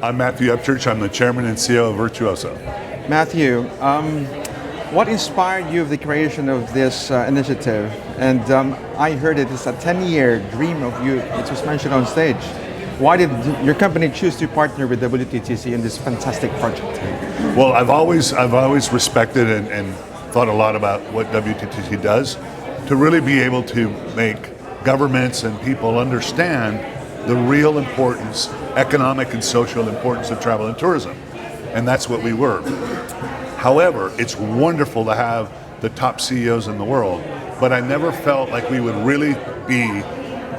I'm Matthew Upchurch. I'm the chairman and CEO of Virtuoso. Matthew, what inspired you of the creation of this initiative? And I heard it is a 10-year dream of you. It was mentioned on stage. Why did your company choose to partner with WTTC in this fantastic project? Well, I've always respected and thought a lot about what WTTC does to really be able to make governments and people understand the real importance, economic and social importance of travel and tourism. And that's what we were. However, it's wonderful to have the top CEOs in the world, but I never felt like we would really be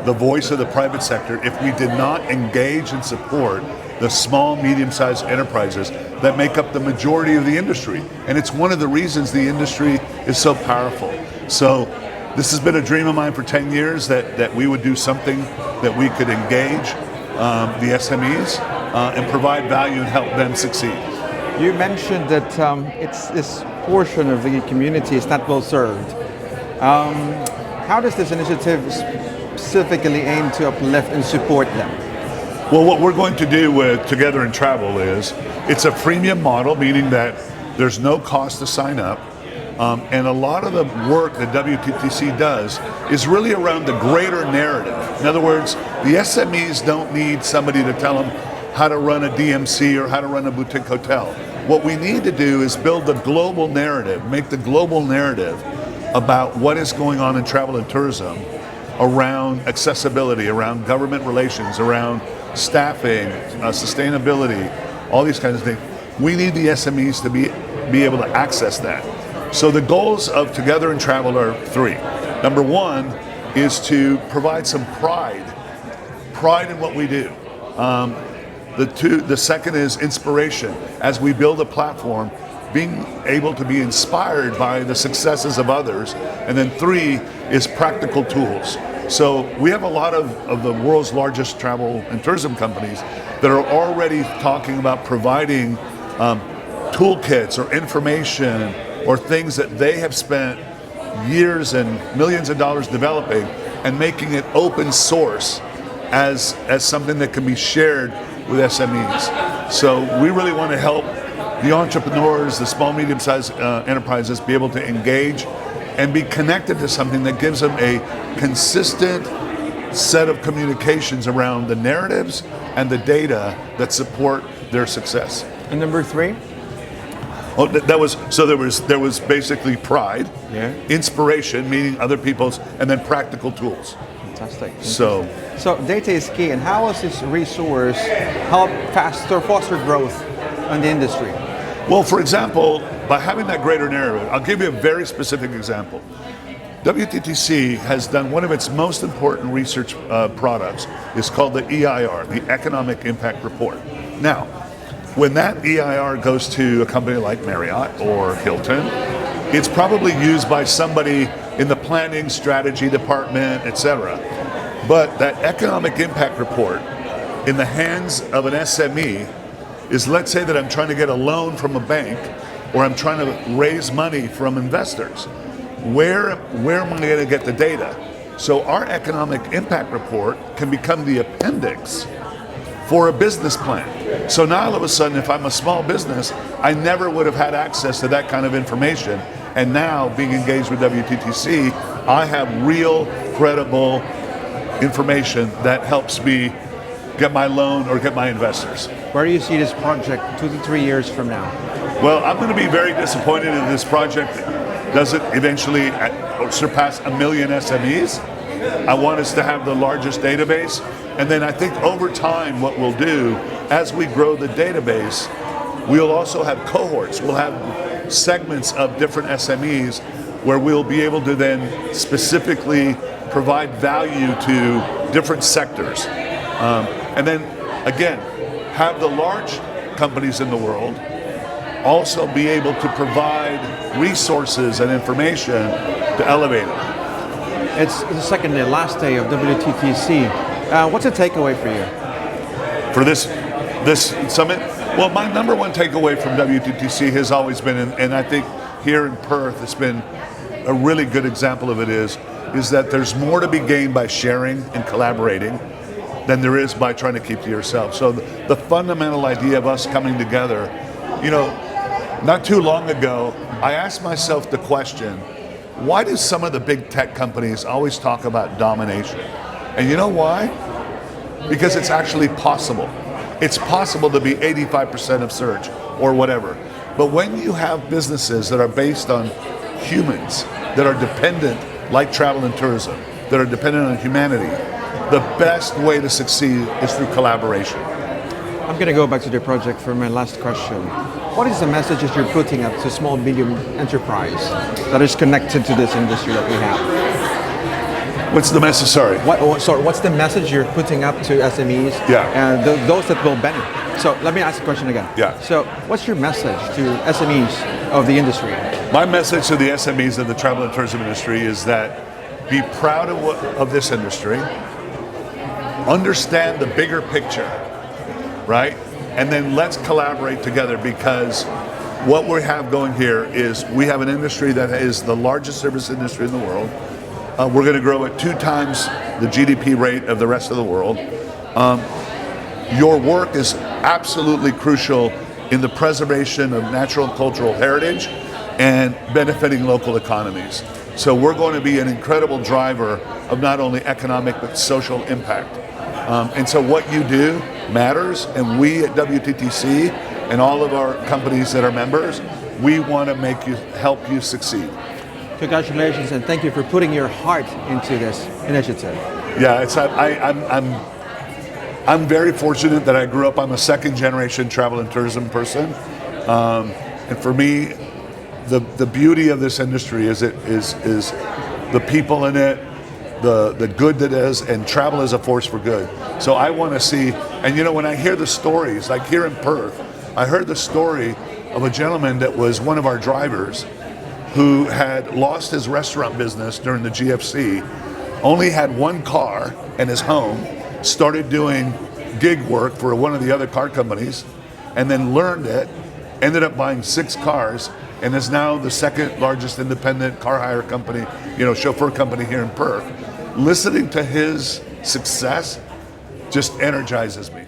the voice of the private sector if we did not engage and support the small, medium-sized enterprises that make up the majority of the industry. And it's one of the reasons the industry is so powerful. So this has been a dream of mine for 10 years that we would do something that we could engage the SMEs and provide value and help them succeed. You mentioned that it's this portion of the community is not well served. How does this initiative specifically aim to uplift and support them? Well, what we're going to do with Together in Travel is, it's a freemium model, meaning that there's no cost to sign up. And a lot of the work that WTTC does is really around the greater narrative. In other words, the SMEs don't need somebody to tell them how to run a DMC or how to run a boutique hotel. What we need to do is build the global narrative, make the global narrative about what is going on in travel and tourism around accessibility, around government relations, around staffing, sustainability, all these kinds of things. We need the SMEs to be able to access that. So the goals of Together in Travel are three. Number one is to provide some pride in what we do. The second is inspiration. As we build a platform, being able to be inspired by the successes of others. And then three is practical tools. So we have a lot of the world's largest travel and tourism companies that are already talking about providing toolkits or information or things that they have spent years and millions of dollars developing and making it open source as something that can be shared with SMEs. So we really want to help the entrepreneurs, the small, medium-sized enterprises be able to engage and be connected to something that gives them a consistent set of communications around the narratives and the data that support their success. And number three? Oh, there was basically pride, inspiration, meeting other people's, and then practical tools. Fantastic. So data is key, and how has this resource help foster growth in the industry? Well, for example, by having that greater narrative, I'll give you a very specific example. WTTC has done one of its most important research products. It's called the EIR, the Economic Impact Report. Now, when that EIR goes to a company like Marriott or Hilton, it's probably used by somebody in the planning strategy department, etc. But that economic impact report in the hands of an SME is, let's say that I'm trying to get a loan from a bank or I'm trying to raise money from investors. Where am I going to get the data? So our economic impact report can become the appendix for a business plan. So now all of a sudden, if I'm a small business, I never would have had access to that kind of information. And now, being engaged with WTTC, I have real, credible information that helps me get my loan or get my investors. Where do you see this project 2 to 3 years from now? Well, I'm going to be very disappointed if this project doesn't eventually surpass 1 million SMEs. I want us to have the largest database. And then I think over time what we'll do, as we grow the database, we'll also have cohorts. We'll have segments of different SMEs where we'll be able to then specifically provide value to different sectors. And then, again, have the large companies in the world also be able to provide resources and information to elevate it. It's the second day, last day of WTTC. What's a takeaway for you? For this summit? Well, my number one takeaway from WTTC has always been, and I think here in Perth it's been a really good example of it, is that there's more to be gained by sharing and collaborating. than there is by trying to keep to yourself. So the fundamental idea of us coming together, not too long ago, I asked myself the question, why do some of the big tech companies always talk about domination? And you know why? Because it's actually possible. It's possible to be 85% of search or whatever. But when you have businesses that are based on humans, that are dependent, like travel and tourism, that are dependent on humanity, the best way to succeed is through collaboration. I'm going to go back to the project for my last question. What is the message that you're putting up to small, medium enterprise that is connected to this industry that we have? What's the message? Sorry. What's the message you're putting up to SMEs and those that will benefit? So let me ask the question again. Yeah. So what's your message to SMEs of the industry? My message to the SMEs of the travel and tourism industry is that be proud of this industry, understand the bigger picture, right? And then let's collaborate together, because what we have going here is we have an industry that is the largest service industry in the world. We're going to grow at 2 times the GDP rate of the rest of the world. Your work is absolutely crucial in the preservation of natural and cultural heritage and benefiting local economies. So we're going to be an incredible driver of not only economic but social impact. And so what you do matters, and we at WTTC and all of our companies that are members, we want to help you succeed. Congratulations, and thank you for putting your heart into this initiative. Yeah, I'm very fortunate that I grew up. I'm a second generation travel and tourism person, and for me, the beauty of this industry is the people in it, the good that is, and travel is a force for good. So I want to see, and when I hear the stories, like here in Perth, I heard the story of a gentleman that was one of our drivers who had lost his restaurant business during the GFC, only had one car and his home, started doing gig work for one of the other car companies, and then learned it, ended up buying 6 cars, and is now the second largest independent car hire company, chauffeur company here in Perth. Listening to his success just energizes me.